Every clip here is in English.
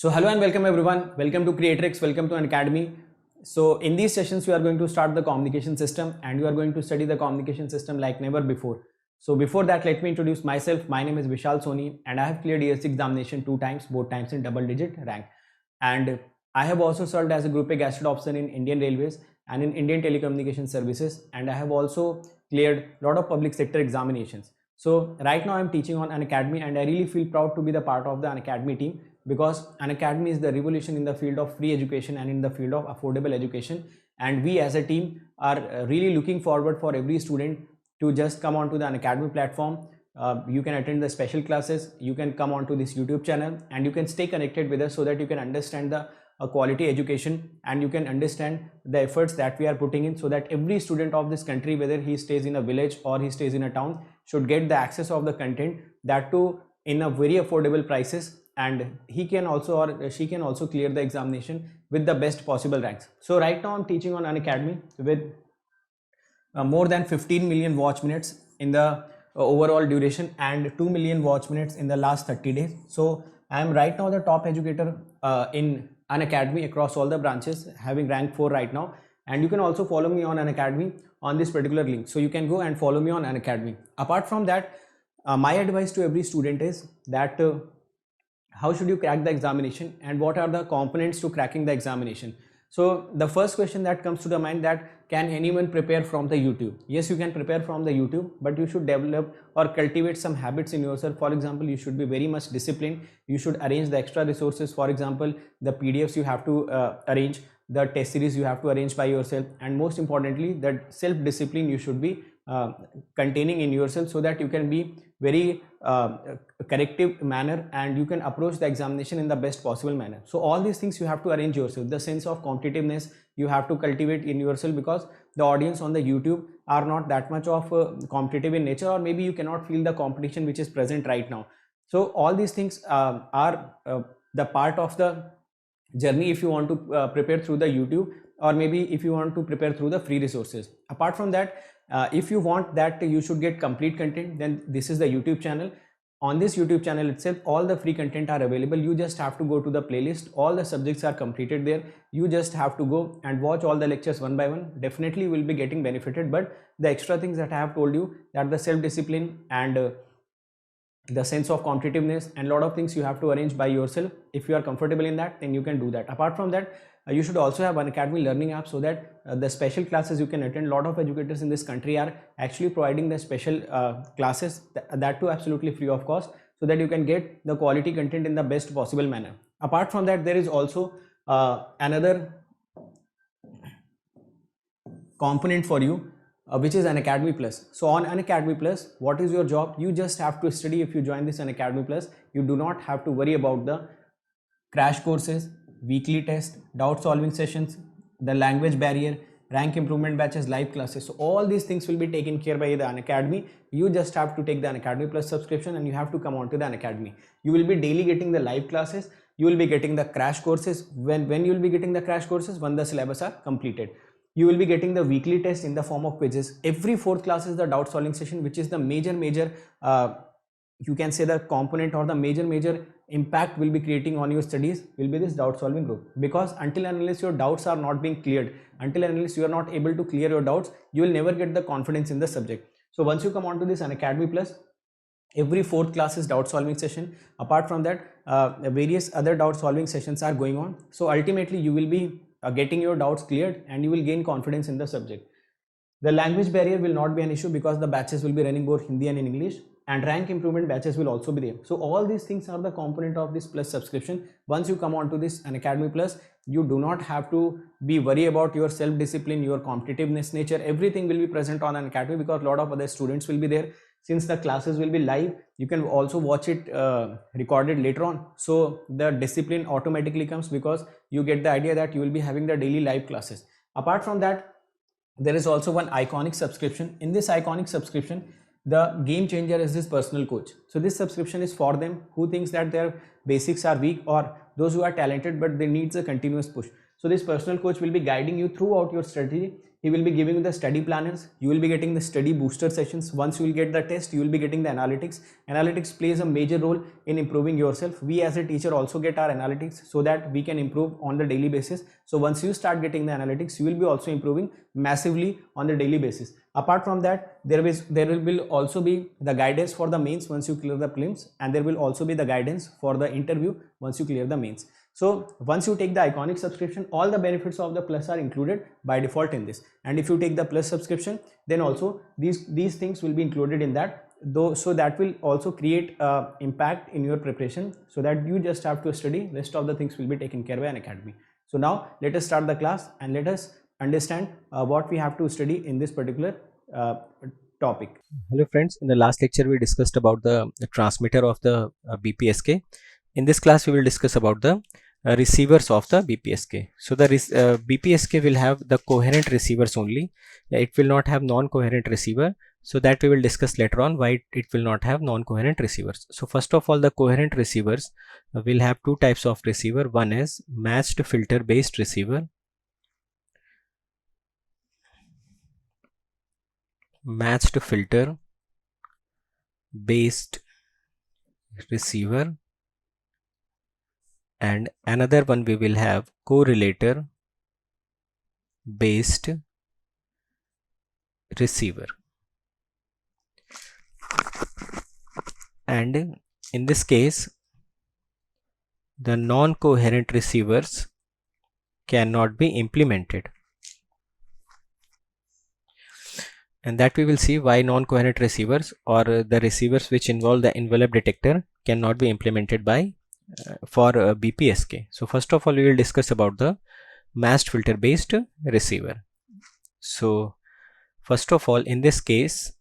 So hello and welcome everyone. Welcome to Creatrix. Welcome to Unacademy. So in these sessions, we are going to start the communication system and you are going to study the communication system like never before. So before that, let me introduce myself. My name is Vishal Soni and I have cleared ESC examination 2 times, both times in double digit rank. And I have also served as a Group A Gazetted Officer in Indian Railways and in Indian Telecommunication Services. And I have also cleared a lot of public sector examinations. So right now I'm teaching on Unacademy and I really feel proud to be the part of the Unacademy team, because Unacademy is the revolution in the field of free education and in the field of affordable education, and we as a team are really looking forward for every student to just come onto the Unacademy platform. You can attend the special classes, you can come onto this YouTube channel and you can stay connected with us so that you can understand the quality education and you can understand the efforts that we are putting in, so that every student of this country, whether he stays in a village or he stays in a town, should get the access of the content, that too in a very affordable prices, and he can also or she can also clear the examination with the best possible ranks. So right now I'm teaching on Unacademy with more than 15 million watch minutes in the overall duration and 2 million watch minutes in the last 30 days. So I am right now the top educator in Unacademy across all the branches, having rank 4 right now. And you can also follow me on Unacademy on this particular link. So you can go and follow me on Unacademy. Apart from that, my advice to every student is that how should you crack the examination and what are the components to cracking the examination. So the first question that comes to the mind, that can anyone prepare from the YouTube? Yes, you can prepare from the YouTube, but you should develop or cultivate some habits in yourself. For example, you should be very much disciplined. You should arrange the extra resources. For example, the PDFs you have to arrange, the test series you have to arrange by yourself, and most importantly, that self-discipline you should be containing in yourself, so that you can be very corrective manner and you can approach the examination in the best possible manner. So all these things you have to arrange yourself. The sense of competitiveness you have to cultivate in yourself, because the audience on the YouTube are not that much of competitive in nature, or maybe you cannot feel the competition which is present right now. So all these things are the part of the journey if you want to prepare through the YouTube, or maybe if you want to prepare through the free resources. Apart from that, if you want that you should get complete content, then this is the YouTube channel. On this YouTube channel itself, all the free content are available. You just have to go to the playlist. All the subjects are completed there. You just have to go and watch all the lectures one by one. Definitely will be getting benefited. But the extra things that I have told you, that the self-discipline and the sense of competitiveness and a lot of things you have to arrange by yourself. If you are comfortable in that, then you can do that. Apart from that, you should also have Unacademy learning app, so that the special classes you can attend. A lot of educators in this country are actually providing the special classes, that too absolutely free of cost, so that you can get the quality content in the best possible manner. Apart from that, there is also another component for you, which is Unacademy Plus. So on Unacademy Plus, what is your job? You just have to study. If you join this Unacademy Plus, you do not have to worry about the crash courses, weekly test, doubt solving sessions, the language barrier, rank improvement batches, live classes. So all these things will be taken care by the Unacademy. You just have to take the Unacademy Plus subscription and you have to come on to the Unacademy. You will be daily getting the live classes. You will be getting the crash courses. When you will be getting the crash courses? When the syllabus are completed. You will be getting the weekly test in the form of quizzes. Every fourth class is the doubt solving session, which is the major you can say the component or the major impact will be creating on your studies will be this doubt solving group. Because until and unless your doubts are not being cleared, until and unless you are not able to clear your doubts, you will never get the confidence in the subject. So once you come on to this Unacademy Plus, every fourth class is doubt solving session. Apart from that, various other doubt solving sessions are going on. So ultimately you will be getting your doubts cleared and you will gain confidence in the subject. The language barrier will not be an issue, because the batches will be running both Hindi and in English, and rank improvement batches will also be there. So all these things are the component of this Plus subscription. Once you come on to this Unacademy Plus, you do not have to be worried about your self-discipline, your competitiveness nature. Everything will be present on Unacademy, because a lot of other students will be there. Since the classes will be live, you can also watch it recorded later on. So the discipline automatically comes, because you get the idea that you will be having the daily live classes. Apart from that, there is also one iconic subscription. In this iconic subscription, the game changer is this personal coach. So this subscription is for them who thinks that their basics are weak, or those who are talented but they needs a continuous push. So this personal coach will be guiding you throughout your strategy. He will be giving you the study planners. You will be getting the study booster sessions. Once you will get the test, you will be getting the analytics. Analytics plays a major role in improving yourself. We as a teacher also get our analytics so that we can improve on the daily basis. So once you start getting the analytics, you will be also improving massively on the daily basis. Apart from that, there will also be the guidance for the mains once you clear the prelims, and there will also be the guidance for the interview once you clear the mains. So once you take the Iconic subscription, all the benefits of the Plus are included by default in this. And if you take the Plus subscription, then also these things will be included in that, though, so that will also create impact in your preparation, so that you just have to study. Rest of the things will be taken care by Unacademy. So now let us start the class and let us understand what we have to study in this particular topic. Hello friends, in the last lecture we discussed about the transmitter of the BPSK. In this class we will discuss about the receivers of the BPSK. So the BPSK will have the coherent receivers only. It will not have non-coherent receiver. So that we will discuss later on why it will not have non-coherent receivers. So first of all, the coherent receivers will have two types of receiver. One is matched filter based receiver. Matched filter based receiver, and another one we will have correlator based receiver. And in this case, the non-coherent receivers cannot be implemented, and that we will see why non-coherent receivers or the receivers which involve the envelope detector cannot be implemented by for BPSK. So first of all, we will discuss about the matched filter based receiver. So first of all, in this case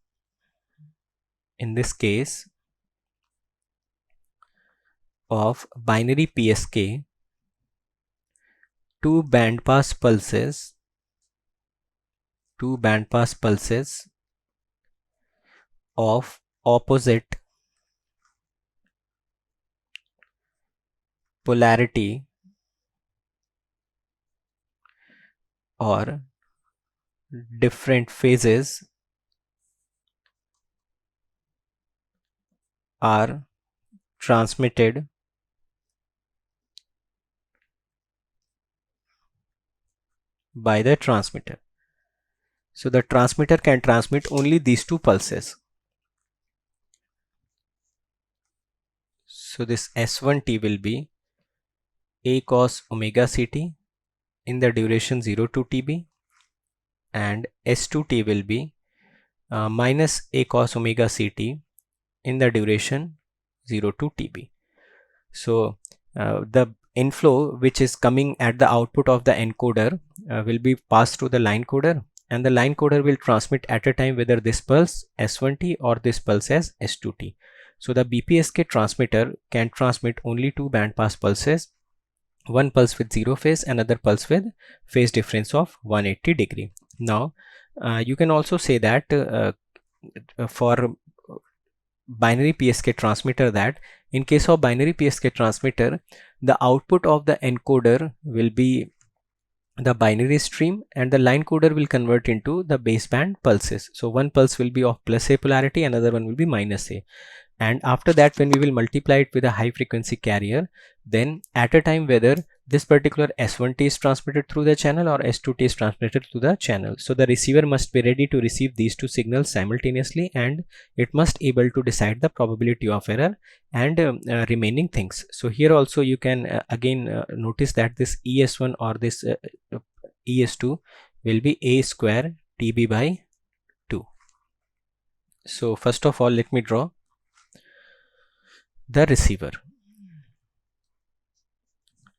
of binary PSK, two bandpass pulses of opposite polarity or different phases are transmitted by the transmitter. So the transmitter can transmit only these two pulses. So this S1t will be A cos omega ct in the duration 0 to TB, and S2t will be minus A cos omega ct in the duration 0 to TB. So the inflow which is coming at the output of the encoder will be passed to the line coder, and the line coder will transmit at a time whether this pulse S1t or this pulse as S2t. So the BPSK transmitter can transmit only two bandpass pulses, one pulse with zero phase, another pulse with phase difference of 180 degree. Now you can also say that for binary PSK transmitter, that in case of binary PSK transmitter, the output of the encoder will be the binary stream and the line coder will convert into the baseband pulses. So one pulse will be of plus A polarity, another one will be minus A. And after that, when we will multiply it with a high frequency carrier, then at a time whether this particular S1t is transmitted through the channel or S2t is transmitted through the channel. So the receiver must be ready to receive these two signals simultaneously, and it must able to decide the probability of error and remaining things. So here also you can again notice that this ES1 or this ES2 will be A square TB by 2. So first of all, let me draw the receiver.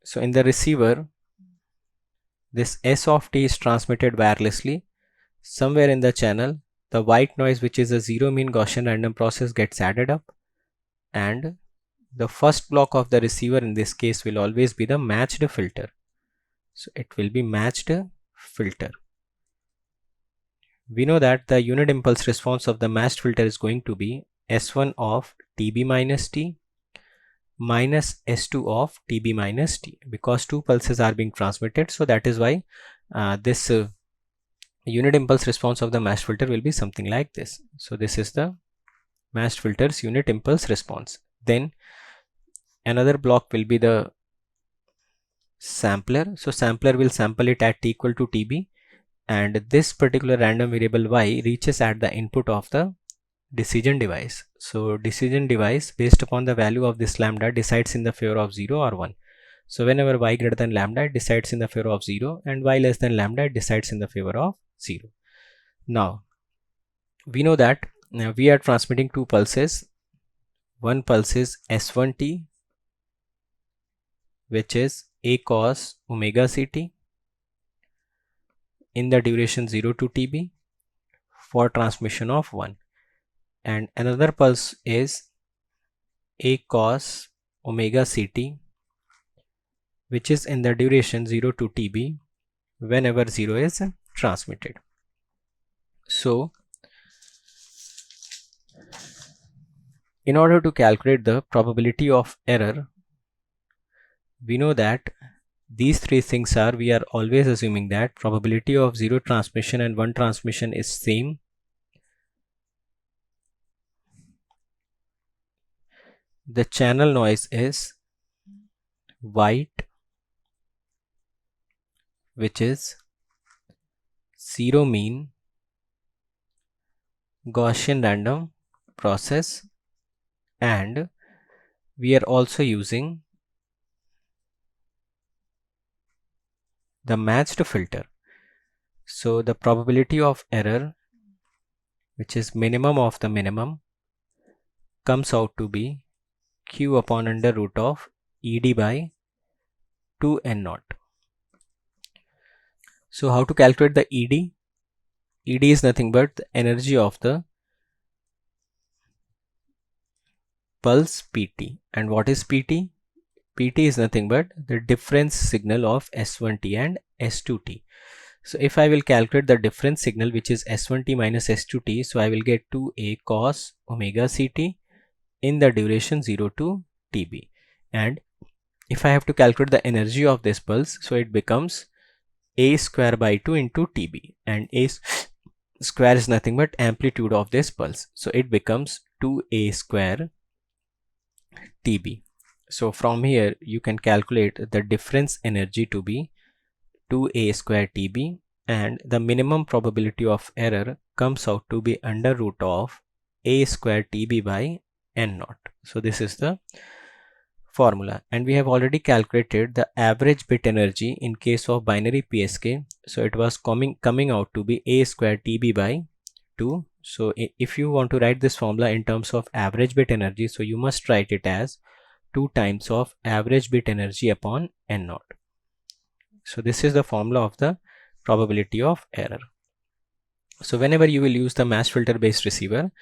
So in the receiver, this S of t is transmitted wirelessly. Somewhere in the channel, the white noise, which is a zero mean Gaussian random process, gets added up, and the first block of the receiver in this case will always be the matched filter. So it will be matched filter. We know that the unit impulse response of the matched filter is going to be S1 of TB minus T minus S2 of TB minus T, because two pulses are being transmitted. So that is why this unit impulse response of the matched filter will be something like this. So this is the matched filter's unit impulse response. Then another block will be the sampler. So sampler will sample it at t equal to TB, and this particular random variable y reaches at the input of the decision device. So decision device, based upon the value of this lambda, decides in the favor of 0 or 1. So whenever y greater than lambda, it decides in the favor of 0, and y less than lambda, it decides in the favor of 0. Now we know that we are transmitting two pulses. One pulse is S1t, which is a cos omega ct in the duration 0 to TB for transmission of 1, and another pulse is a cos omega ct, which is in the duration 0 to TB whenever 0 is transmitted. So in order to calculate the probability of error, we know that these three things are, we are always assuming that probability of 0 transmission and 1 transmission is same. The channel noise is white, which is zero mean Gaussian random process, and we are also using the matched filter. So the probability of error, which is minimum of the minimum, comes out to be q upon under root of ed by 2n0. So how to calculate the ed? Ed is nothing but the energy of the pulse pt. And what is pt? Pt is nothing but the difference signal of S1t and S2t. So if I will calculate the difference signal, which is S1t minus S2t, so I will get 2a cos omega ct in the duration 0 to TB. And if I have to calculate the energy of this pulse, so it becomes a square by 2 into TB, and a square is nothing but amplitude of this pulse, so it becomes 2a square TB. So from here you can calculate the difference energy to be 2a square TB, and the minimum probability of error comes out to be under root of a square TB by n0. So this is the formula, and we have already calculated the average bit energy in case of binary PSK. So it was coming out to be a square TB by 2. So if you want to write this formula in terms of average bit energy, so you must write it as 2 times of average bit energy upon n0. So this is the formula of the probability of error. So whenever you will use the matched filter based receiver,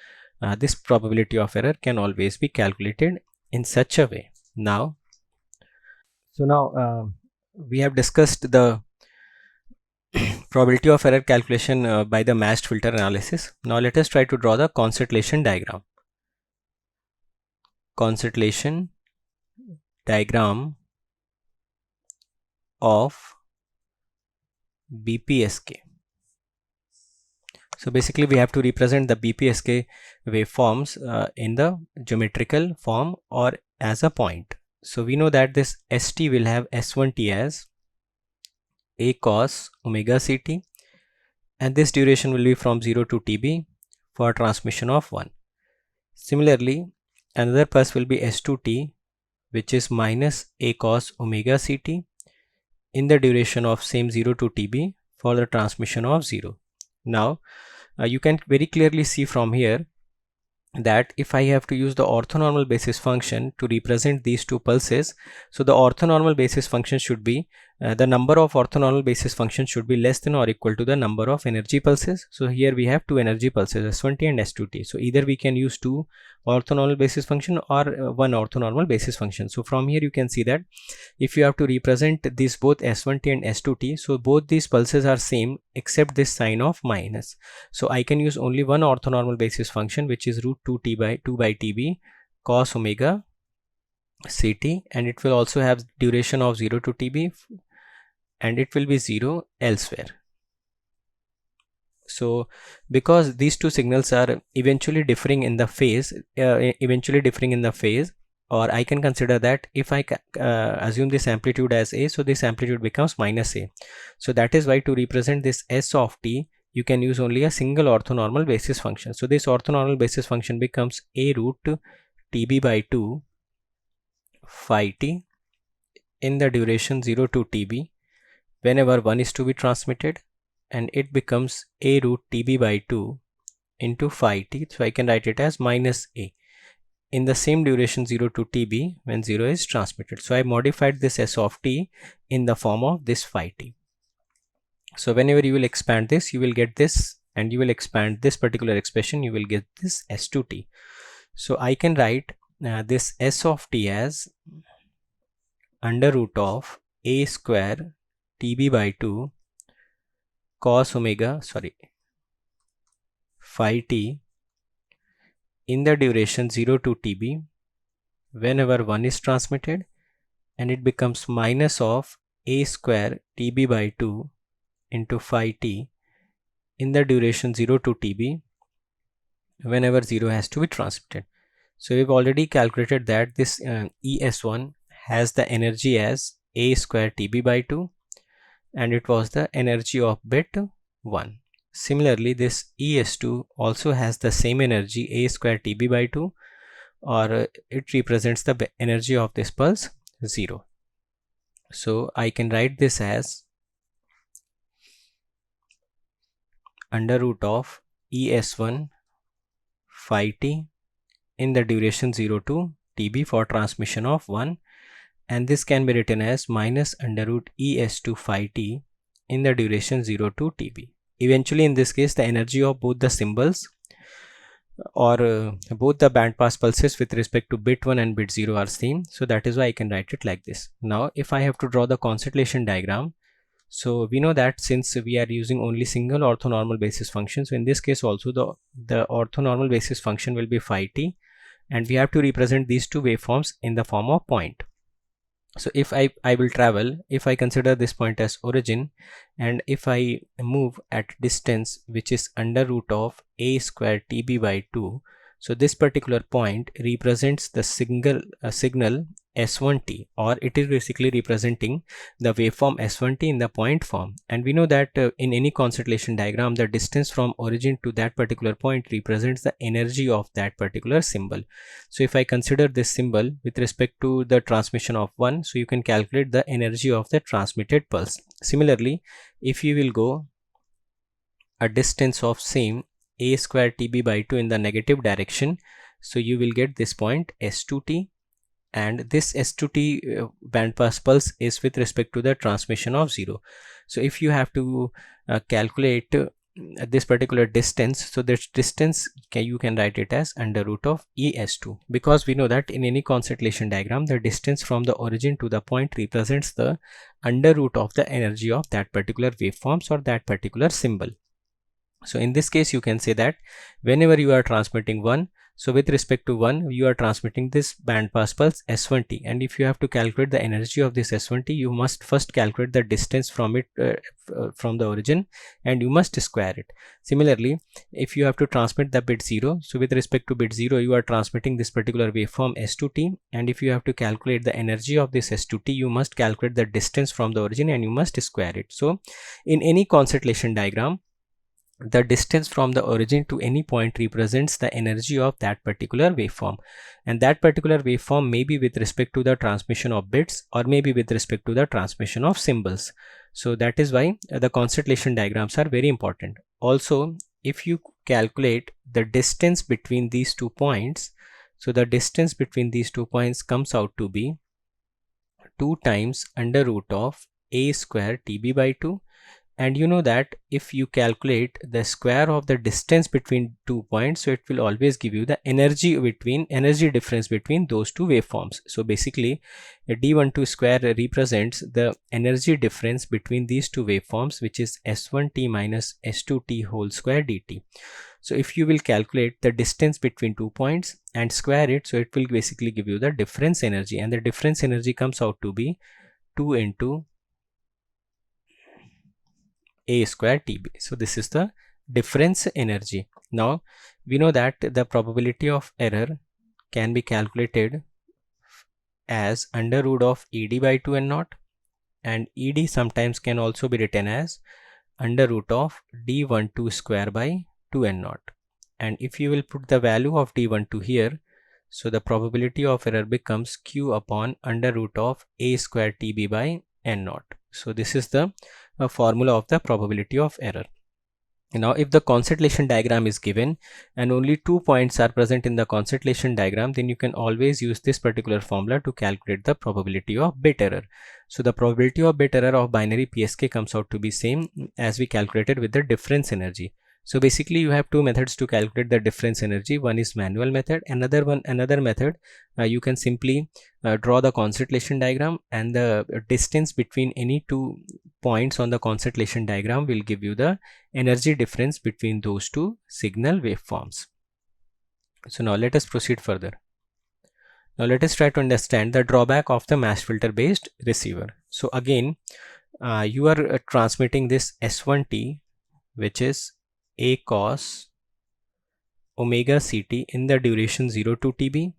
this probability of error can always be calculated in such a way. Now we have discussed the probability of error calculation by the matched filter analysis. Now let us try to draw the concentration diagram. Concentration diagram of BPSK. So basically we have to represent the BPSK waveforms in the geometrical form or as a point. So we know that this ST will have S1t as a cos omega ct, and this duration will be from 0 to TB for transmission of 1. Similarly, another pulse will be S2t, which is minus a cos omega ct in the duration of same 0 to TB for the transmission of 0. Now you can very clearly see from here that if I have to use the orthonormal basis function to represent these two pulses, so the orthonormal basis function should be the number of orthonormal basis functions should be less than or equal to the number of energy pulses. So here we have two energy pulses, S1t and S2t. So either we can use two orthonormal basis function or one orthonormal basis function. So from here you can see that if you have to represent these both S1t and S2t, so both these pulses are same except this sign of minus. So I can use only one orthonormal basis function, which is root 2 by TB cos omega ct, and it will also have duration of 0 to tb, and it will be 0 elsewhere. So because these two signals are eventually differing in the phase, or I can consider that if I assume this amplitude as a, so this amplitude becomes minus a. So that is why to represent this s of t, you can use only a single orthonormal basis function. So this orthonormal basis function becomes a root tb by 2 phi t in the duration 0 to tb whenever 1 is to be transmitted, and it becomes a root tb by 2 into phi t. So I can write it as minus a in the same duration 0 to tb when 0 is transmitted. So I modified this s of t in the form of this phi t. So whenever you will expand this, you will get this, and you will expand this particular expression, you will get this s2t. So I can write this s of t as under root of a square tb by 2 cos phi t in the duration 0 to tb whenever 1 is transmitted, and it becomes minus of a square tb by 2 into phi t in the duration 0 to tb whenever 0 has to be transmitted. So we've already calculated that this ES1 has the energy as a square tb by 2, and it was the energy of bit 1. Similarly, this ES2 also has the same energy a square tb by 2, or it represents the energy of this pulse 0. So I can write this as under root of ES1 phi t in the duration 0 to tb for transmission of 1, and this can be written as minus under root ES2 phi t in the duration 0 to tb. Eventually, in this case, the energy of both the symbols or both the bandpass pulses with respect to bit 1 and bit 0 are same. So that is why I can write it like this. Now if I have to draw the constellation diagram, so we know that since we are using only single orthonormal basis function, so in this case also the orthonormal basis function will be phi t, and we have to represent these two waveforms in the form of point. So if I will travel, if I consider this point as origin, and if I move at distance which is under root of a square tb by 2, so this particular point represents the signal s1t, or it is basically representing the waveform s1t in the point form. And we know that in any constellation diagram, the distance from origin to that particular point represents the energy of that particular symbol. So if I consider this symbol with respect to the transmission of 1, so you can calculate the energy of the transmitted pulse. Similarly, if you will go a distance of same a square tb by 2 in the negative direction, so you will get this point s2t, and this s2t bandpass pulse is with respect to the transmission of 0. So if you have to calculate this particular distance, so this distance you can write it as under root of es2, because we know that in any constellation diagram, the distance from the origin to the point represents the under root of the energy of that particular waveforms or that particular symbol. So in this case, you can say that whenever you are transmitting 1, so with respect to 1, you are transmitting this bandpass pulse s1t, and if you have to calculate the energy of this s1t, you must first calculate the distance from it from the origin, and you must square it. Similarly, if you have to transmit the bit 0, so with respect to bit 0, you are transmitting this particular waveform s2t, and if you have to calculate the energy of this s2t, you must calculate the distance from the origin and you must square it. So in any constellation diagram, the distance from the origin to any point represents the energy of that particular waveform, and that particular waveform may be with respect to the transmission of bits or maybe with respect to the transmission of symbols. So that is why the constellation diagrams are very important. Also, if you calculate the distance between these 2 points, so the distance between these 2 points comes out to be 2 times under root of a square tb by 2, and you know that if you calculate the square of the distance between 2 points, so it will always give you the energy difference between those two waveforms. So basically a d12 square represents the energy difference between these two waveforms, which is s1t minus s2t whole square dt. So if you will calculate the distance between 2 points and square it, so it will basically give you the difference energy, and the difference energy comes out to be 2 into a square TB. So this is the difference energy. Now we know that the probability of error can be calculated as under root of ED by 2 n naught, and ED sometimes can also be written as under root of D12 square by 2 n naught. And if you will put the value of D12 here, so the probability of error becomes Q upon under root of A square TB by n naught. So this is the formula of the probability of error. Now if the concentration diagram is given and only 2 points are present in the concentration diagram, then you can always use this particular formula to calculate the probability of bit error. So the probability of bit error of binary PSK comes out to be same as we calculated with the difference energy. So basically you have two methods to calculate the difference energy. One is manual method, another method you can simply draw the concentration diagram, and the distance between any two points on the concentration diagram will give you the energy difference between those two signal waveforms. So now let us proceed further. Now let us try to understand the drawback of the mass filter based receiver. So again you are transmitting this S1T, which is A cos omega CT in the duration 0 to TB,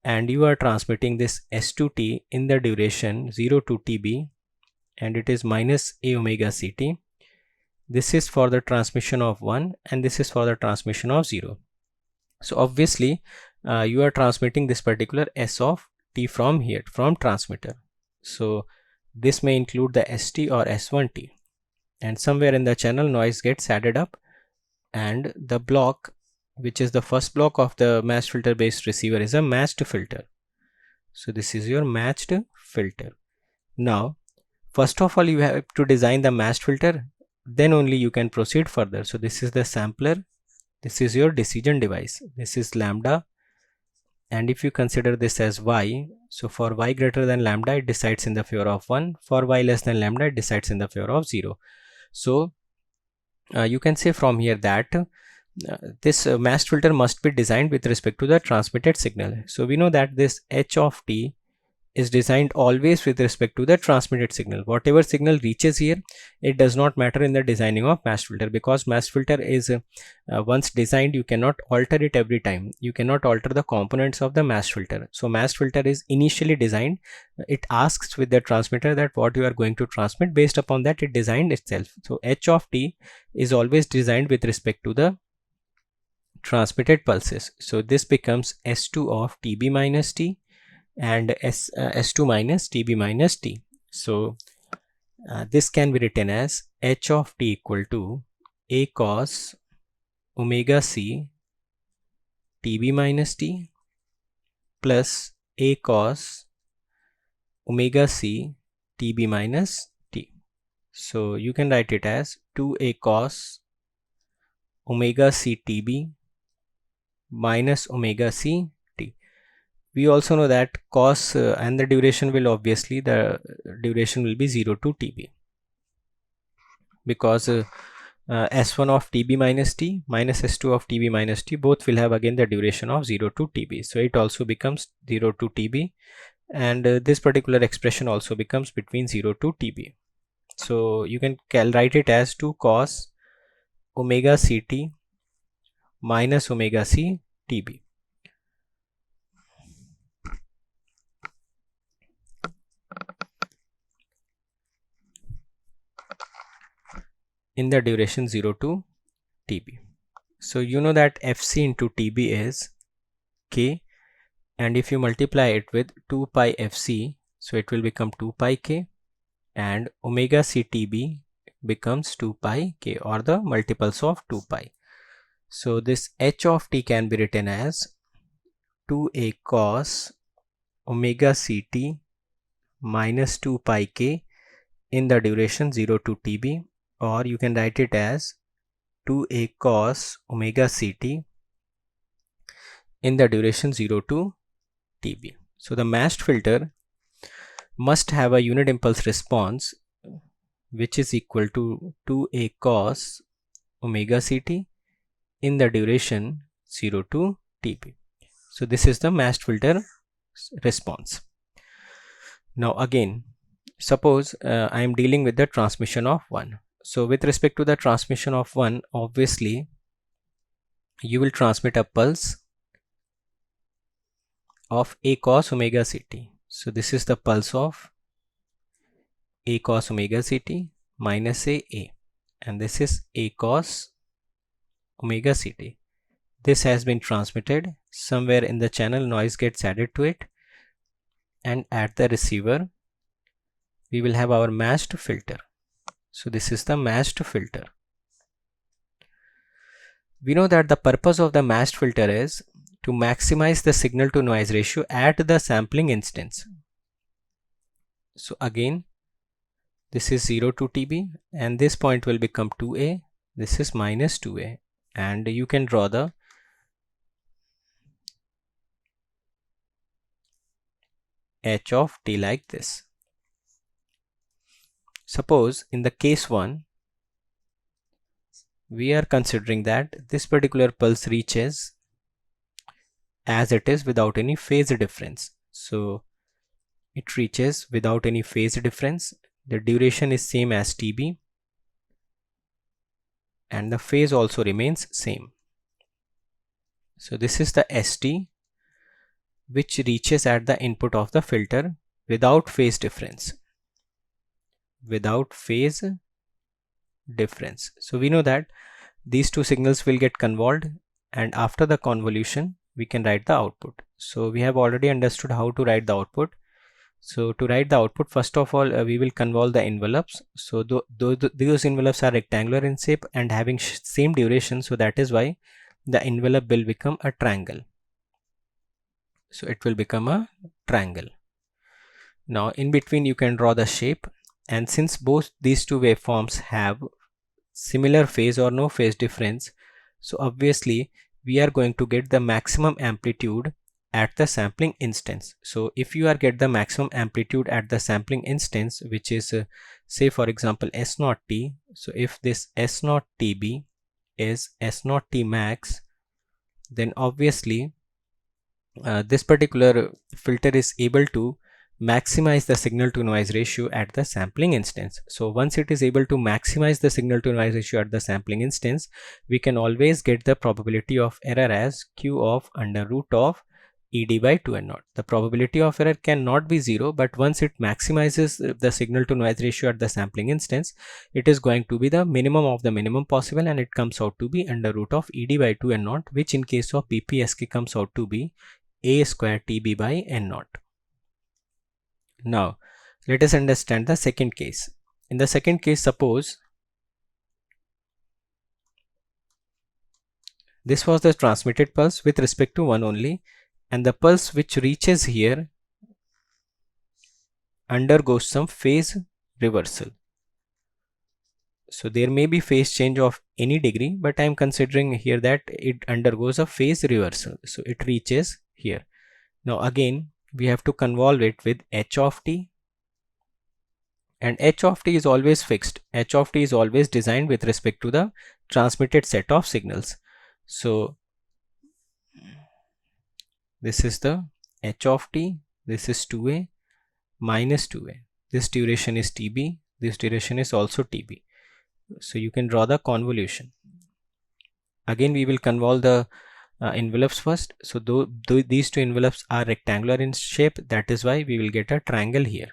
and you are transmitting this S2T in the duration 0 to TB, and it is minus A omega CT. This is for the transmission of 1 and this is for the transmission of 0. So obviously you are transmitting this particular S of T from here, from transmitter. So this may include the ST or S1T, and somewhere in the channel noise gets added up, and the block, which is the first block of the matched filter based receiver, is a matched filter. So this is your matched filter. Now first of all you have to design the matched filter, then only you can proceed further. So this is the sampler, this is your decision device, this is lambda, and if you consider this as y, so for y greater than lambda it decides in the favor of 1, for y less than lambda it decides in the favor of 0. So you can say from here that this matched filter must be designed with respect to the transmitted signal. So we know that this H of T is designed always with respect to the transmitted signal. Whatever signal reaches here, it does not matter in the designing of matched filter, because matched filter is once designed, you cannot alter it every time. You cannot alter the components of the matched filter. So matched filter is initially designed, it asks with the transmitter that what you are going to transmit, based upon that it designed itself. So H of T is always designed with respect to the transmitted pulses. So this becomes S2 of TB minus T and S2 minus TB minus T. So this can be written as H of T equal to A cos omega C TB minus T plus A cos omega C TB minus T. So you can write it as 2A cos omega C TB minus omega C T. We also know that cos and the duration will obviously, the duration will be 0 to TB, because S1 of TB minus T minus S2 of TB minus T both will have again the duration of 0 to TB. So it also becomes 0 to TB, and this particular expression also becomes between 0 to TB. So you can write it as 2 cos omega CT minus omega C TB. in the duration 0 to TB. So you know that FC into TB is K, and if you multiply it with 2 pi FC, so it will become 2 pi K, and omega C TB becomes 2 pi K, or the multiples of 2 pi. So this H of T can be written as 2A cos omega CT minus 2 pi K in the duration 0 to TB, or you can write it as 2A cos omega CT in the duration 0 to TB. So the matched filter must have a unit impulse response which is equal to 2A cos omega CT in the duration 0 to TB. So this is the matched filter response. Now again, suppose I am dealing with the transmission of 1. So with respect to the transmission of 1, obviously you will transmit a pulse of a cos omega ct. So this is the pulse of a cos omega ct minus a, and this is a cos omega ct. This has been transmitted. Somewhere in the channel noise gets added to it, and at the receiver we will have our matched filter. So this is the matched filter. We know that the purpose of the matched filter is to maximize the signal to noise ratio at the sampling instance. So again, this is 0 to TB, and this point will become 2A, this is minus 2A, and you can draw the h of t like this. Suppose in the case 1, we are considering that this particular pulse reaches as it is without any phase difference. So it reaches without any phase difference. The duration is same as TB, and the phase also remains same. So this is the ST, which reaches at the input of the filter without phase difference. Without phase difference. So we know that these two signals will get convolved, and after the convolution we can write the output. So we have already understood how to write the output. So to write the output, first of all we will convolve the envelopes. So those envelopes are rectangular in shape and having same duration, so that is why the envelope will become a triangle. So it will become a triangle. Now in between you can draw the shape, and since both these two waveforms have similar phase or no phase difference, so obviously we are going to get the maximum amplitude at the sampling instance. So if you are get the maximum amplitude at the sampling instance, which is say for example S0 t, so if this S0 TB is S0 t max, then obviously this particular filter is able to maximize the signal to noise ratio at the sampling instance. So once it is able to maximize the signal to noise ratio at the sampling instance, we can always get the probability of error as q of under root of ed by 2n0. The probability of error cannot be 0, but once it maximizes the signal to noise ratio at the sampling instance, it is going to be the minimum of the minimum possible, and it comes out to be under root of ed by 2n0, which in case of PPSK comes out to be a square TB by n0. Now let us understand the second case. In the second case, suppose this was the transmitted pulse with respect to 1 only, and the pulse which reaches here undergoes some phase reversal. So there may be phase change of any degree, but I am considering here that it undergoes a phase reversal. So it reaches here. Now again we have to convolve it with h of t, and h of t is always fixed. H of t is always designed with respect to the transmitted set of signals. So this is the h of t, this is 2a minus 2a, this duration is TB, this duration is also TB. So you can draw the convolution. Again we will convolve the envelopes first. So these two envelopes are rectangular in shape, that is why we will get a triangle here.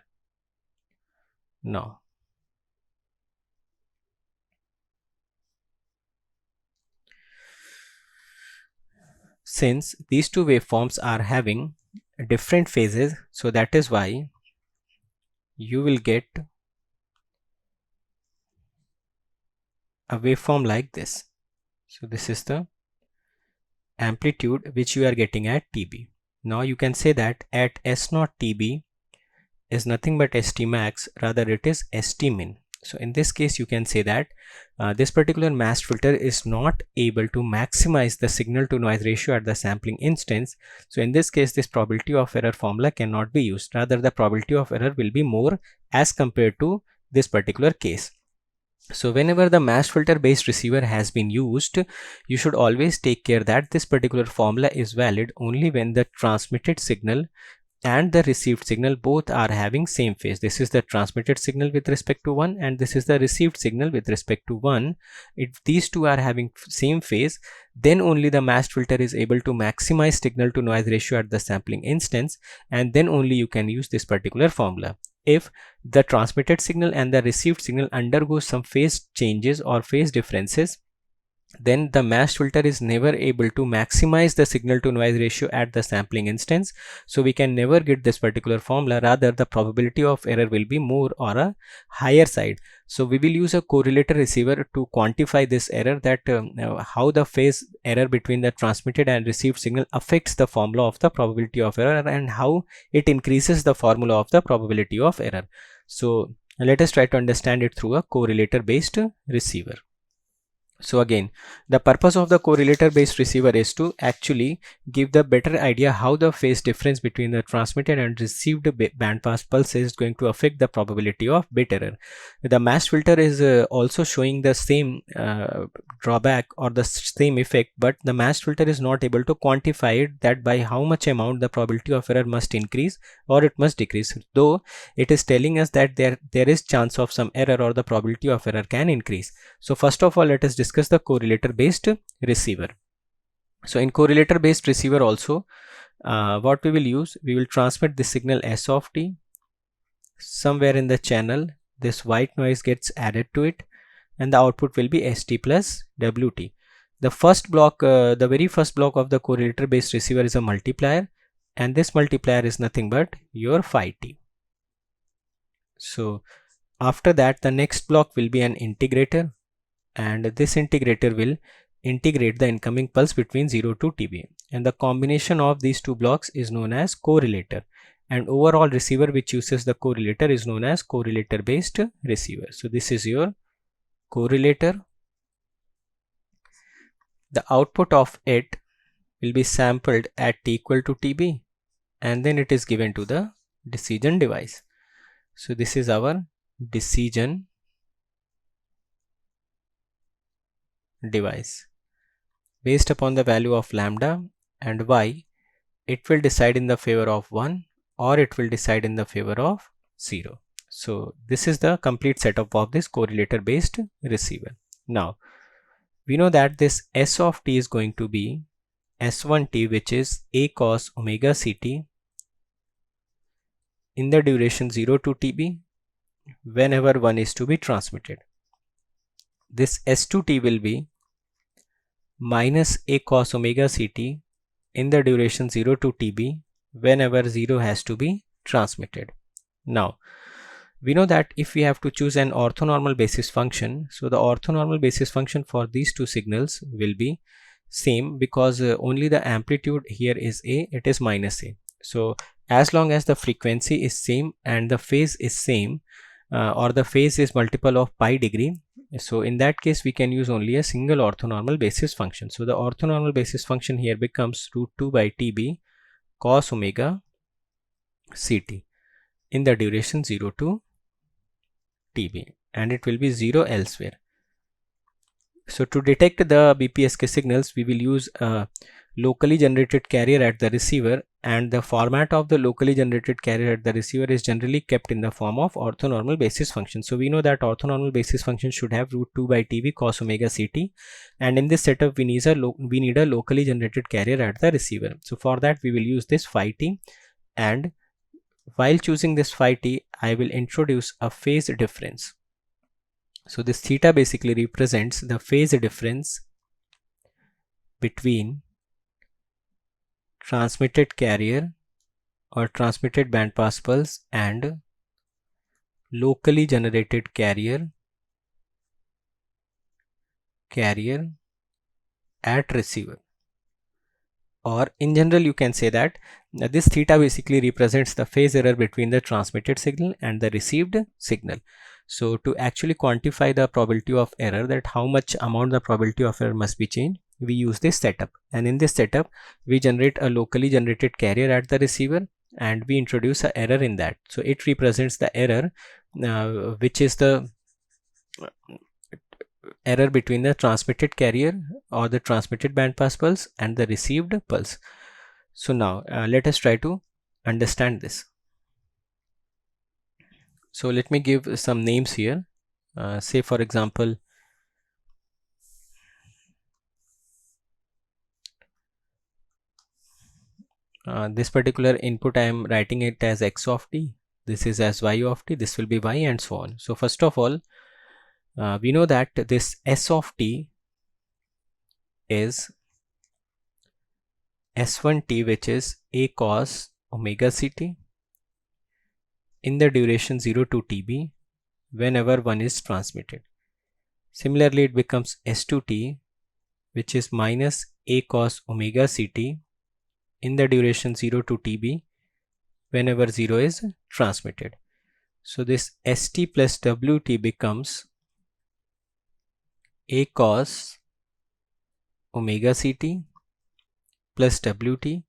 Now since these two waveforms are having different phases, so that is why you will get a waveform like this. So this is the amplitude which you are getting at TB. Now you can say that at S0 TB is nothing but ST max, rather it is ST min. So in this case you can say that this particular matched filter is not able to maximize the signal to noise ratio at the sampling instance. So in this case this probability of error formula cannot be used, rather the probability of error will be more as compared to this particular case. So whenever the masked filter based receiver has been used, you should always take care that this particular formula is valid only when the transmitted signal and the received signal both are having same phase. This is the transmitted signal with respect to 1 and this is the received signal with respect to 1. If these two are having same phase, then only the masked filter is able to maximize signal to noise ratio at the sampling instance, and then only you can use this particular formula. If the transmitted signal and the received signal undergo some phase changes or phase differences, then the masked filter is never able to maximize the signal to noise ratio at the sampling instance. So we can never get this particular formula, rather the probability of error will be more or a higher side. So we will use a correlator receiver to quantify this error, that how the phase error between the transmitted and received signal affects the formula of the probability of error and how it increases the formula of the probability of error. So let us try to understand it through a correlator based receiver. So again, the purpose of the correlator based receiver is to actually give the better idea how the phase difference between the transmitted and received bandpass pulse is going to affect the probability of bit error. The masked filter is also showing the same drawback or the same effect, but the masked filter is not able to quantify it, that by how much amount the probability of error must increase or it must decrease, though it is telling us that there is chance of some error or the probability of error can increase. So first of all, let us discuss the correlator based receiver. So in correlator based receiver also, what we will use, we will transmit the signal S of t. Somewhere in the channel this white noise gets added to it and the output will be ST plus WT. The first block, the very first block of the correlator based receiver is a multiplier, and this multiplier is nothing but your phi t. So after that the next block will be an integrator, and this integrator will integrate the incoming pulse between 0 to TB, and the combination of these two blocks is known as correlator, and overall receiver which uses the correlator is known as correlator based receiver. So this is your correlator. The output of it will be sampled at t equal to TB, and then it is given to the decision device. So this is our decision device. Based upon the value of lambda and y, it will decide in the favor of 1 or it will decide in the favor of 0. So this is the complete setup of this correlator based receiver. Now we know that this S of t is going to be S1t, which is a cos omega ct in the duration 0 to TB whenever 1 is to be transmitted. This S2t will be minus a cos omega ct in the duration 0 to TB whenever 0 has to be transmitted. Now we know that if we have to choose an orthonormal basis function, so the orthonormal basis function for these two signals will be same, because only the amplitude here is a, it is minus a. So as long as the frequency is same and the phase is same, or the phase is multiple of pi degree, so in that case we can use only a single orthonormal basis function. So the orthonormal basis function here becomes root 2 by TB cos omega ct in the duration 0 to TB, and it will be 0 elsewhere. So to detect the BPSK signals, we will use a locally generated carrier at the receiver, and the format of the locally generated carrier at the receiver is generally kept in the form of orthonormal basis function. So we know that orthonormal basis function should have root 2 by TB cos omega ct, and in this setup we need a locally generated carrier at the receiver. So for that we will use this phi t, and while choosing this phi t, I will introduce a phase difference. So this theta basically represents the phase difference between transmitted carrier or transmitted bandpass pulse and locally generated carrier at receiver. Or in general you can say that this theta basically represents the phase error between the transmitted signal and the received signal. So to actually quantify the probability of error, that how much amount the probability of error must be changed, we use this setup, and in this setup we generate a locally generated carrier at the receiver and we introduce an error in that. So it represents the error which is the error between the transmitted carrier or the transmitted bandpass pulse and the received pulse. So now let us try to understand this. So let me give some names here. Say for example, this particular input I am writing it as x of t, this is as y of t, this will be y, and so on. So first of all, we know that this s of t is s1t, which is a cos omega ct in the duration 0 to tb whenever 1 is transmitted. Similarly, it becomes s2t, which is minus a cos omega ct in the duration 0 to tb whenever 0 is transmitted. So this st plus wt becomes a cos omega ct plus wt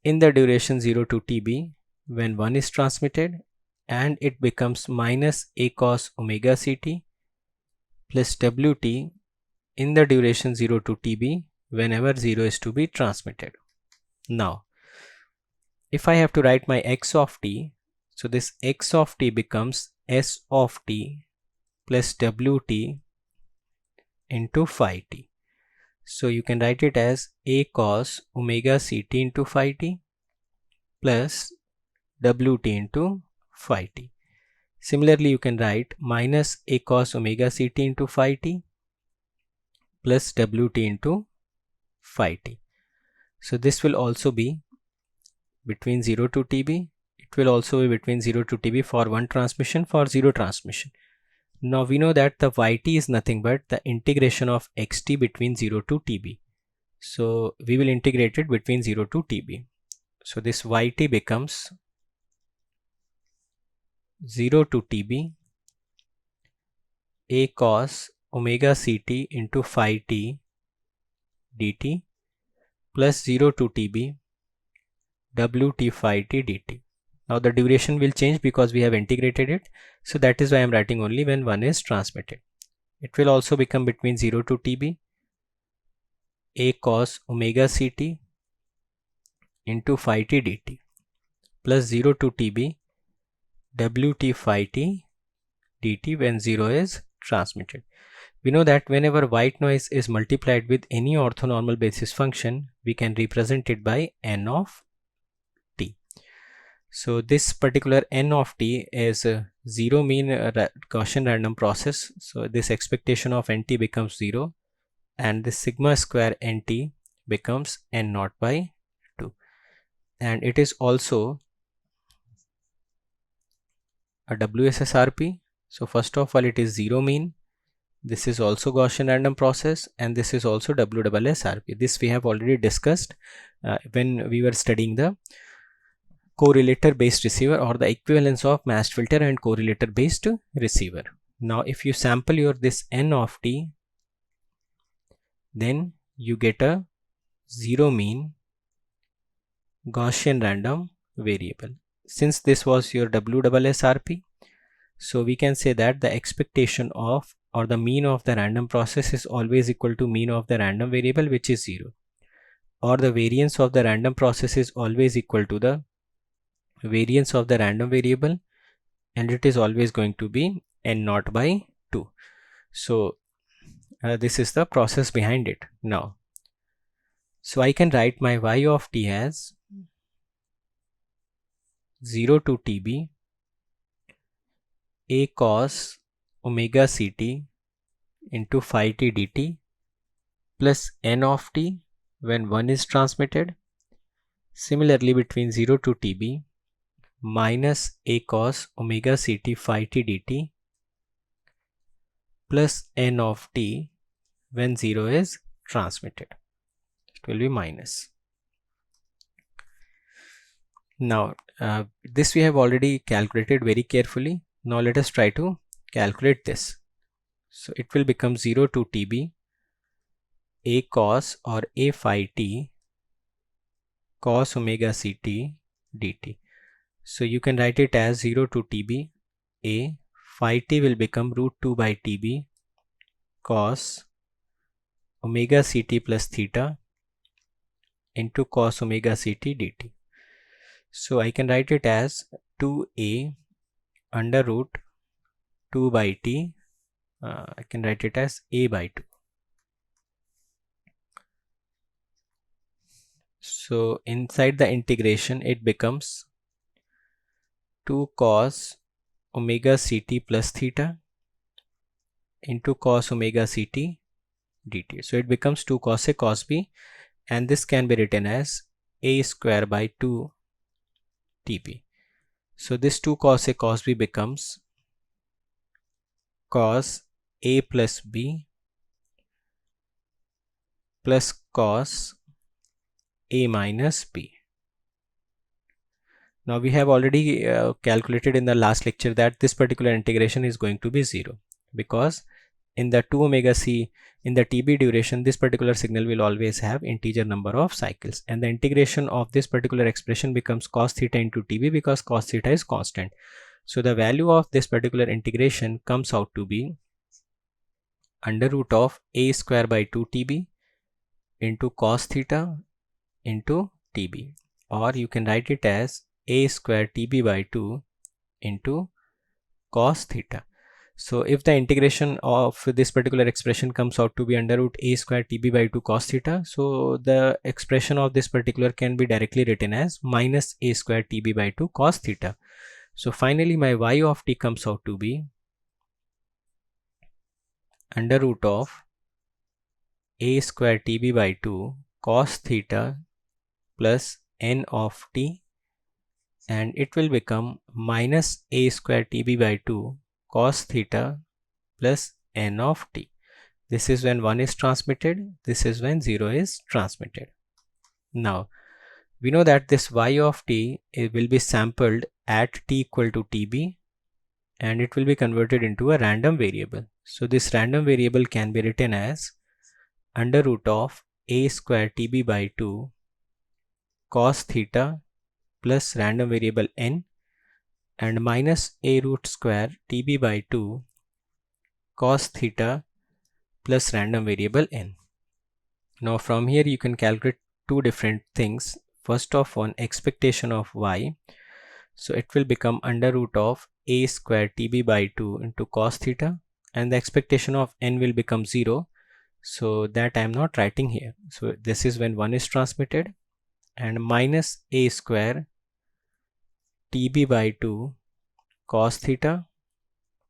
in the duration 0 to tb when 1 is transmitted, and it becomes minus a cos omega ct plus wt in the duration 0 to tb whenever 0 is to be transmitted. Now if I have to write my x of t, so this x of t becomes s of t plus wt into phi t. So you can write it as a cos omega ct into phi t plus wt into phi t. Similarly, you can write minus a cos omega ct into phi t plus wt into phi t. So this will also be between 0 to tb. It will also be between 0 to tb for 1 transmission, for 0 transmission. Now we know that the yt is nothing but the integration of xt between 0 to tb. So we will integrate it between 0 to tb. So this yt becomes 0 to tb a cos omega ct into phi t dt plus 0 to tb wt phi t dt. Now the duration will change because we have integrated it. So that is why I am writing only when 1 is transmitted. It will also become between 0 to tb a cos omega ct into phi t dt plus 0 to tb wt phi t dt when 0 is transmitted. We know that whenever white noise is multiplied with any orthonormal basis function, we can represent it by n of t. So this particular n of t is a zero mean Gaussian random process. So this expectation of nt becomes 0, and this sigma square nt becomes n naught by 2, and it is also a WSSRP. So first of all, it is zero mean. This is also Gaussian random process, and this is also WSSRP. This we have already discussed when we were studying the correlator based receiver, or the equivalence of matched filter and correlator based receiver. Now if you sample your this n of t, then you get a zero mean Gaussian random variable. Since this was your WSSRP, so we can say that the expectation of, or the mean of the random process is always equal to mean of the random variable, which is 0, or the variance of the random process is always equal to the variance of the random variable, and it is always going to be n naught by 2. So this is the process behind it. Now so I can write my y of t as 0 to tb a cos omega ct into phi t dt plus n of t when 1 is transmitted. Similarly, between 0 to tb minus a cos omega ct phi t dt plus n of t when 0 is transmitted. It will be minus. Now this we have already calculated very carefully. Now let us try to calculate this. So it will become 0 to tb a cos or a phi t cos omega ct dt. So you can write it as 0 to tb a phi t will become root 2 by tb cos omega ct plus theta into cos omega ct dt. So I can write it as 2a under root 2 by t. I can write it as a by 2. So inside the integration it becomes 2 cos omega ct plus theta into cos omega ct dt. So it becomes 2 cos a cos b, and this can be written as a square by 2 tb. So this 2 cos a cos b becomes cos a plus b plus cos a minus b. Now we have already calculated in the last lecture that this particular integration is going to be 0, because in the 2 omega c in the tb duration this particular signal will always have integer number of cycles, and the integration of this particular expression becomes cos theta into tb because cos theta is constant. So the value of this particular integration comes out to be under root of a square by 2 tb into cos theta into tb, or you can write it as a square tb by 2 into cos theta. So if the integration of this particular expression comes out to be under root a square tb by 2 cos theta, so the expression of this particular can be directly written as minus a square tb by 2 cos theta. So finally my y of t comes out to be under root of a square tb by 2 cos theta plus n of t, and it will become minus a square tb by 2 cos theta plus n of t. This is when 1 is transmitted, this is when 0 is transmitted. Now we know that this y of t will be sampled at t equal to tb, and it will be converted into a random variable. So this random variable can be written as under root of a square tb by 2 cos theta plus random variable n and minus a root square tb by 2 cos theta plus random variable n. Now from here you can calculate two different things. First of all, expectation of y. So it will become under root of a square tb by 2 into cos theta, and the expectation of n will become 0. So that I am not writing here. So this is when 1 is transmitted, and minus a square tb by 2 cos theta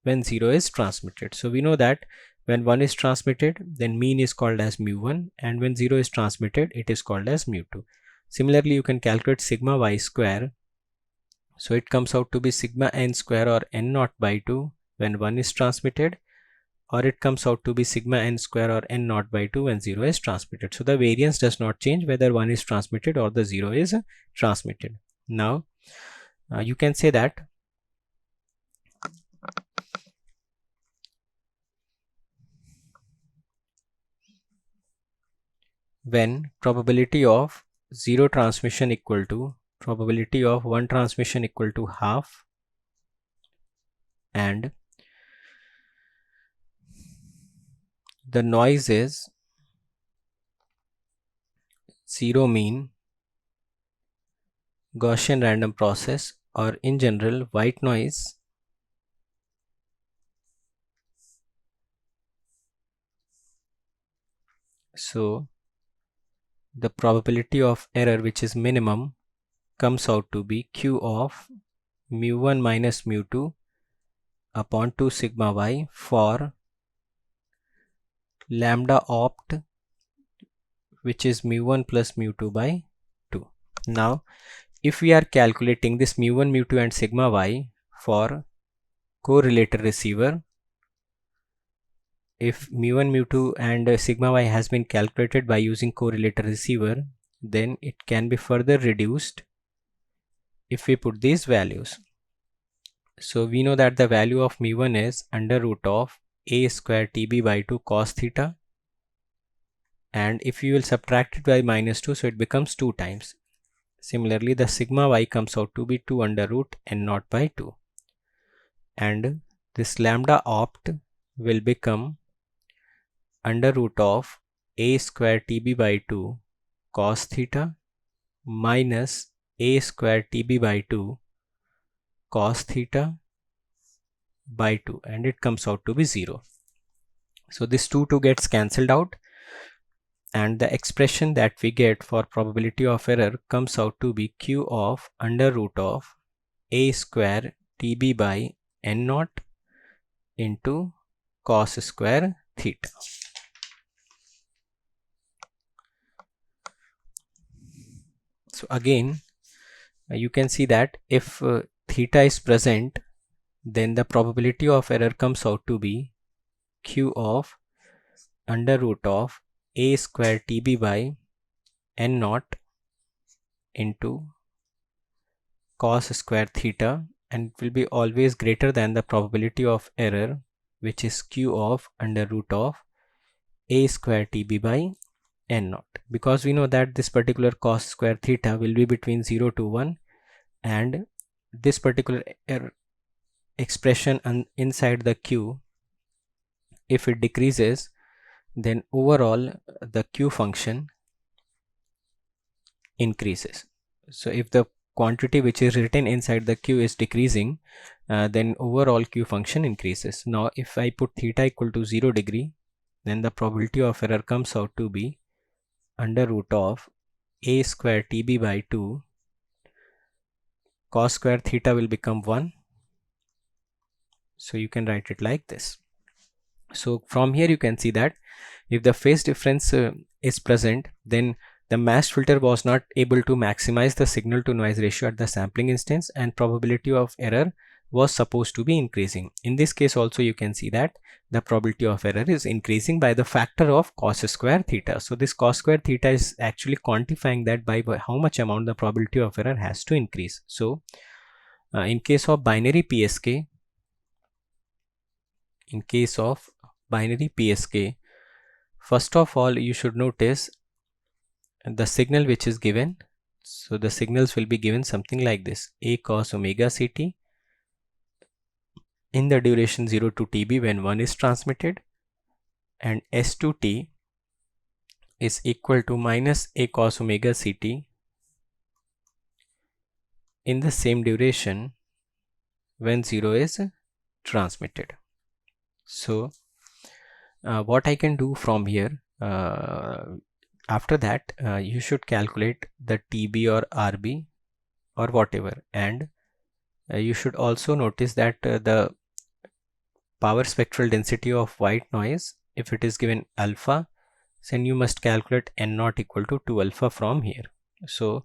when 0 is transmitted. So we know that when 1 is transmitted, then mean is called as mu1, and when 0 is transmitted, it is called as mu2. Similarly, you can calculate sigma y square. So it comes out to be sigma n square or n naught by 2 when 1 is transmitted, or it comes out to be sigma n square or n naught by 2 when 0 is transmitted. So the variance does not change whether 1 is transmitted or the 0 is transmitted. Now you can say that when probability of 0 transmission equal to probability of 1 transmission equal to half, and the noise is 0 mean Gaussian random process, or in general white noise, so the probability of error, which is minimum, comes out to be q of mu1 minus mu2 upon 2 sigma y for lambda opt, which is mu1 plus mu2 by 2. Now if we are calculating this mu1, mu2 and sigma y for correlator receiver, if mu1, mu2 and sigma y has been calculated by using correlator receiver, then it can be further reduced if we put these values. So we know that the value of mu1 is under root of a square tb by 2 cos theta, and if you will subtract it by minus 2, so it becomes 2 times. Similarly, the sigma y comes out to be 2 under root n naught by 2, and this lambda opt will become under root of a square TB by 2 cos theta minus a square TB by 2 cos theta by 2, and it comes out to be 0. So this 2 gets cancelled out, and the expression that we get for probability of error comes out to be q of under root of a square TB by n naught into cos square theta. So again, you can see that if theta is present, then the probability of error comes out to be q of under root of a square TB by n naught into cos square theta, and it will be always greater than the probability of error, which is q of under root of a square TB by n naught, because we know that this particular cos square theta will be between 0 to 1, and this particular expression inside the q, if it decreases, then overall the q function increases. So if the quantity which is written inside the q is decreasing, then overall q function increases. Now if I put theta equal to 0 degree, then the probability of error comes out to be under root of a square TB by 2 cos square theta will become 1. So you can write it like this. So from here you can see that if the phase difference is present, then the masked filter was not able to maximize the signal to noise ratio at the sampling instance, and probability of error was supposed to be increasing. In this case also you can see that the probability of error is increasing by the factor of cos square theta. So this cos square theta is actually quantifying that by how much amount the probability of error has to increase. So in case of binary PSK, first of all you should notice the signal which is given. So the signals will be given something like this: a cos omega ct in the duration 0 to TB when 1 is transmitted, and S2T is equal to minus a cos omega ct in the same duration when 0 is transmitted. So what I can do from here, after that you should calculate the TB or RB or whatever, and you should also notice that the power spectral density of white noise, if it is given alpha, then you must calculate n naught equal to 2 alpha from here. So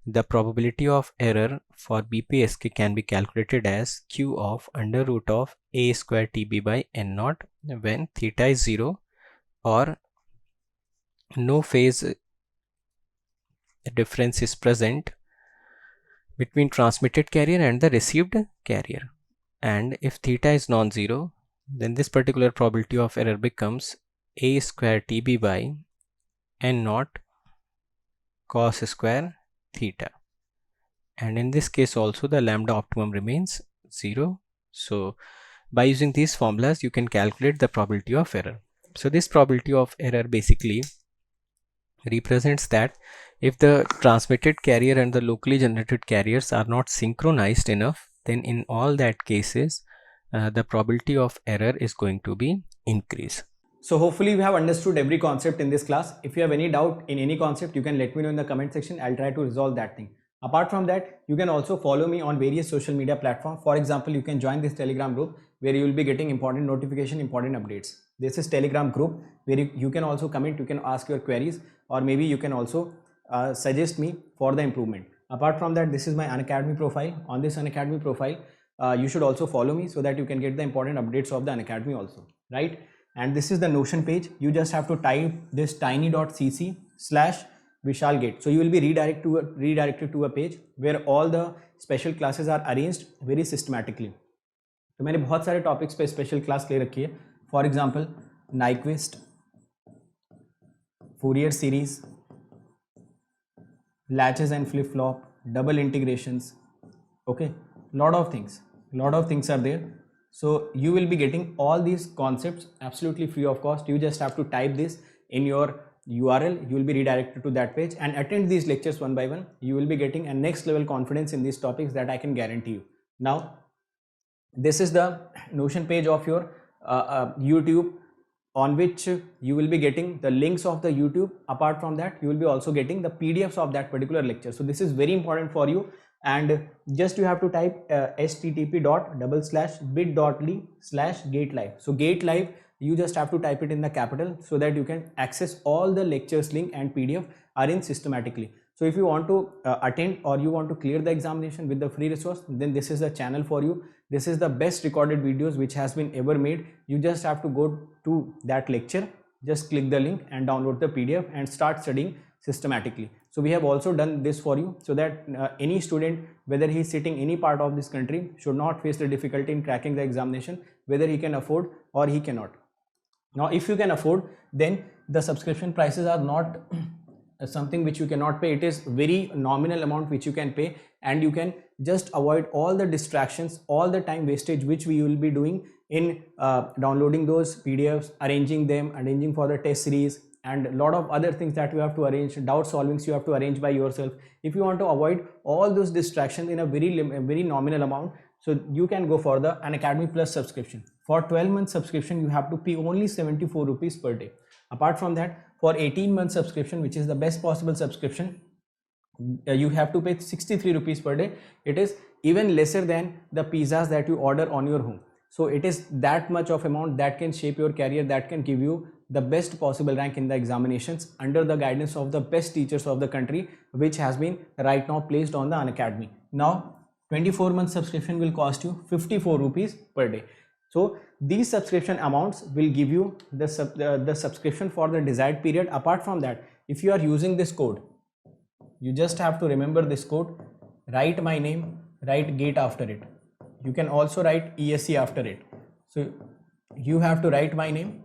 the probability of error for BPSK can be calculated as q of under root of a square TB by n naught when theta is 0 or no phase difference is present between transmitted carrier and the received carrier. And if theta is non-zero, then this particular probability of error becomes a square TB by n naught cos square theta, and in this case also the lambda optimum remains 0. So by using these formulas you can calculate the probability of error. So this probability of error basically represents that if the transmitted carrier and the locally generated carriers are not synchronized enough, then in all that cases the probability of error is going to be increased. So hopefully we have understood every concept in this class. If you have any doubt in any concept, you can let me know in the comment section. I'll try to resolve that thing. Apart from that, you can also follow me on various social media platforms. For example, you can join this Telegram group where you will be getting important notification, important updates. This is Telegram group where you can also comment, you can ask your queries, or maybe you can also suggest me for the improvement. Apart from that, this is my Unacademy profile. On this Unacademy profile, you should also follow me so that you can get the important updates of the Unacademy also, right? And this is the Notion page. You just have to type this tiny.cc/Vishalgate. So you will be redirected to a page where all the special classes are arranged very systematically. तो मैंने बहुत सारे topics पे special class ले रखी है. For example Nyquist, Fourier series, latches and flip flop, double integrations, okay, lot of things are there. So you will be getting all these concepts absolutely free of cost. You just have to type this in your URL, you will be redirected to that page and attend these lectures one by one. You will be getting a next level confidence in these topics that I can guarantee you. Now, this is the Notion page of your YouTube, on which you will be getting the links of the YouTube. Apart from that, you will be also getting the PDFs of that particular lecture. So this is very important for you, and just you have to type http://bit.ly/gatelive. So gatelive, you just have to type it in the capital so that you can access all the lectures link and PDF arranged systematically. So if you want to attend or you want to clear the examination with the free resource, then this is the channel for you. This is the best recorded videos which has been ever made. You just have to go to that lecture, just click the link and download the PDF and start studying systematically. So we have also done this for you so that any student, whether he is sitting any part of this country, should not face the difficulty in cracking the examination, whether he can afford or he cannot. Now, if you can afford, then the subscription prices are not something which you cannot pay. It is very nominal amount which you can pay, and you can just avoid all the distractions, all the time wastage which we will be doing in downloading those PDFs, arranging them, arranging for the test series, and a lot of other things that you have to arrange, doubt solvings you have to arrange by yourself. If you want to avoid all those distractions in a very nominal amount, so you can go for the Unacademy Plus subscription. For 12-month subscription, you have to pay only 74 rupees per day. Apart from that, for 18-month subscription, which is the best possible subscription, you have to pay 63 rupees per day. It is even lesser than the pizzas that you order on your home. So it is that much of amount that can shape your career, that can give you the best possible rank in the examinations under the guidance of the best teachers of the country, which has been right now placed on the Unacademy. Now 24-month subscription will cost you 54 rupees per day. So these subscription amounts will give you the subscription for the desired period. Apart from that, if you are using this code, you just have to remember this code, write my name, write GATE after it. You can also write ESC after it. So you have to write my name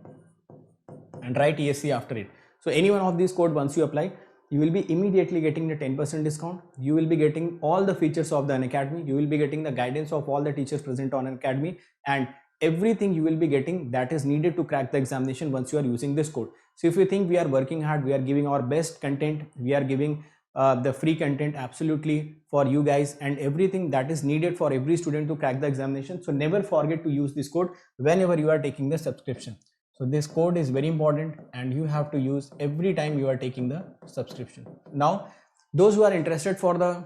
and write ESC after it. So any one of these code, once you apply, you will be immediately getting the 10% discount. You will be getting all the features of the Unacademy. You will be getting the guidance of all the teachers present on Unacademy, and everything you will be getting that is needed to crack the examination once you are using this code. So if you think we are working hard, we are giving our best content, we are giving the free content absolutely for you guys, and everything that is needed for every student to crack the examination. So never forget to use this code whenever you are taking the subscription. So this code is very important and you have to use every time you are taking the subscription. Now, those who are interested for the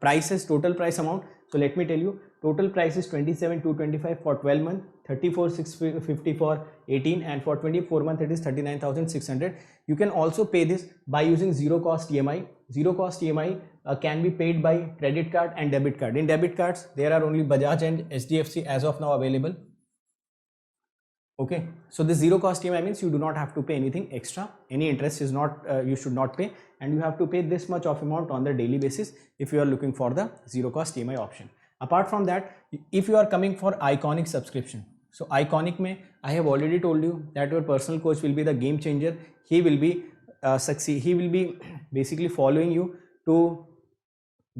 prices, total price amount. So let me tell you, total price is 27,225 for 12 months, 34,650 for 18, and for 24 months it is 39,600. You can also pay this by using zero cost EMI. Zero cost EMI can be paid by credit card and debit card. In debit cards, there are only Bajaj and HDFC as of now available. Okay, so this zero cost EMI means you do not have to pay anything extra. Any interest is not, you should not pay, and you have to pay this much of amount on the daily basis if you are looking for the zero cost EMI option. Apart from that, if you are coming for Iconic subscription, so Iconic mein, I have already told you that your personal coach will be the game changer. He will be he will be basically following you to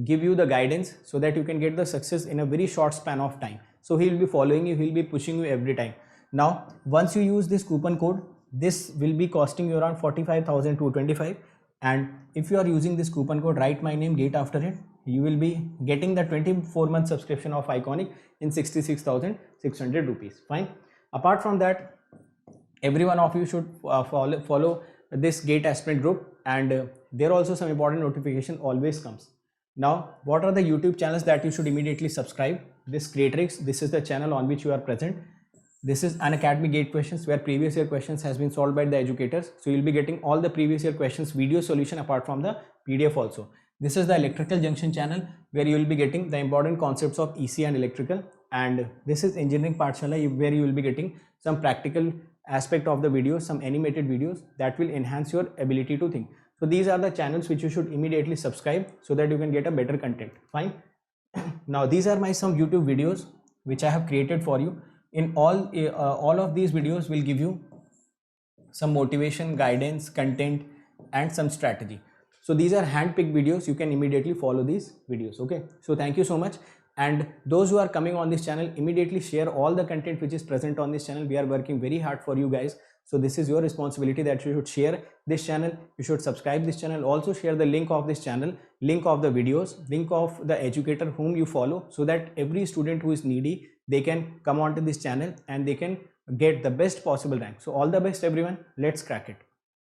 give you the guidance so that you can get the success in a very short span of time. So he will be following you, he will be pushing you every time. Now, once you use this coupon code, this will be costing you around 45,225, and if you are using this coupon code, write my name, GATE after it, you will be getting the 24-month subscription of Iconic in 66,600 rupees. Fine. Apart from that, every one of you should follow this GATE aspirant group, and there also some important notification always comes. Now, what are the YouTube channels that you should immediately subscribe? This Creatrix, this is the channel on which you are present. This is Unacademy GATE questions, where previous year questions has been solved by the educators. So you'll be getting all the previous year questions video solution apart from the PDF also. This is the Electrical Junction channel, where you will be getting the important concepts of EC and electrical. And this is Engineering Pathshala, where you will be getting some practical aspect of the videos, some animated videos that will enhance your ability to think. So these are the channels which you should immediately subscribe so that you can get a better content. Fine. Now these are my some YouTube videos which I have created for you. In all of these videos will give you some motivation, guidance, content, and some strategy. So these are hand-picked videos. You can immediately follow these videos. Okay. So thank you so much. And those who are coming on this channel, immediately share all the content which is present on this channel. We are working very hard for you guys, so this is your responsibility that you should share this channel, you should subscribe this channel, also share the link of this channel, link of the videos, link of the educator whom you follow, so that every student who is needy, they can come onto this channel and they can get the best possible rank. So all the best everyone, let's crack it.